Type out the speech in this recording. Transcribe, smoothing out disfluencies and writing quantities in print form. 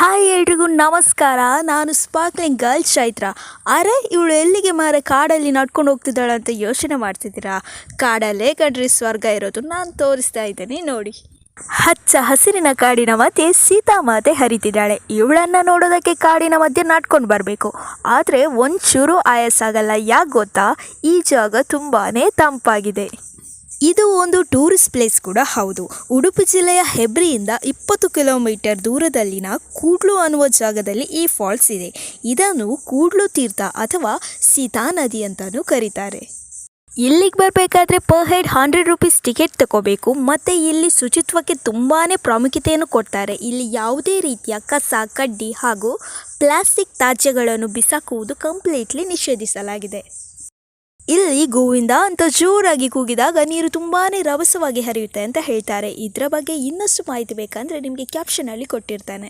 Hi ಎಲ್ರಿಗೂ ನಮಸ್ಕಾರ. ನಾನು ಸ್ಪಾರ್ಕ್ಲಿಂಗ್ ಗರ್ಲ್ ಚೈತ್ರ. ಅರೆ ಇವಳು ಎಲ್ಲಿಗೆ ಮಾರೆ ಕಾಡಲ್ಲಿ ನಡ್ಕೊಂಡು ಹೋಗ್ತಿದ್ದಾಳೆ ಅಂತ ಯೋಚನೆ ಮಾಡ್ತಿದ್ದೀರಾ? ಕಾಡಲ್ಲೇ ಕಣ್ರಿ ಸ್ವರ್ಗ ಇರೋದು. ನಾನು ತೋರಿಸ್ತಾ ಇದ್ದೇನೆ ನೋಡಿ. ಹಚ್ಚ ಹಸಿರಿನ ಕಾಡಿನ ಮಧ್ಯೆ ಸೀತಾಮಾತೆ ಹರಿತಿದ್ದಾಳೆ. ಇವಳನ್ನು ನೋಡೋದಕ್ಕೆ ಕಾಡಿನ ಮಧ್ಯೆ ನಡ್ಕೊಂಡು ಬರಬೇಕು. ಆದರೆ ಒಂಚೂರು ಆಯಾಸ ಆಗಲ್ಲ. ಯಾಕೆ ಗೊತ್ತಾ? ಈ ಜಾಗ ತುಂಬಾ ತಂಪಾಗಿದೆ. ಇದು ಒಂದು ಟೂರಿಸ್ಟ್ ಪ್ಲೇಸ್ ಕೂಡ ಹೌದು. ಉಡುಪಿ ಜಿಲ್ಲೆಯ ಹೆಬ್ರಿಯಿಂದ 20 ಕಿಲೋಮೀಟರ್ ದೂರದಲ್ಲಿನ ಕೂಡ್ಲು ಅನ್ನುವ ಜಾಗದಲ್ಲಿ ಈ ಫಾಲ್ಸ್ ಇದೆ. ಇದನ್ನು ಕೂಡ್ಲು ತೀರ್ಥ ಅಥವಾ ಸೀತಾ ನದಿ ಅಂತಲೂ ಕರೀತಾರೆ. ಇಲ್ಲಿಗೆ ಬರಬೇಕಾದ್ರೆ ಪರ್ ಹೆಡ್ 100 ರೂಪೀಸ್ ಟಿಕೆಟ್ ತಗೋಬೇಕು. ಮತ್ತು ಇಲ್ಲಿ ಶುಚಿತ್ವಕ್ಕೆ ತುಂಬಾ ಪ್ರಾಮುಖ್ಯತೆಯನ್ನು ಕೊಡ್ತಾರೆ. ಇಲ್ಲಿ ಯಾವುದೇ ರೀತಿಯ ಕಸ, ಕಡ್ಡಿ ಹಾಗೂ ಪ್ಲಾಸ್ಟಿಕ್ ತ್ಯಾಜ್ಯಗಳನ್ನು ಬಿಸಾಕುವುದು ಕಂಪ್ಲೀಟ್ಲಿ ನಿಷೇಧಿಸಲಾಗಿದೆ. ಇಲ್ಲಿ ಗೋವಿಂದ ಅಂತ ಜೋರಾಗಿ ಕೂಗಿದಾಗ ನೀರು ತುಂಬಾ ರಭಸವಾಗಿ ಹರಿಯುತ್ತೆ ಅಂತ ಹೇಳ್ತಾರೆ. ಇದರ ಬಗ್ಗೆ ಇನ್ನಷ್ಟು ಮಾಹಿತಿ ಬೇಕಂದರೆ ನಿಮಗೆ ಕ್ಯಾಪ್ಷನಲ್ಲಿ ಕೊಟ್ಟಿರ್ತಾನೆ.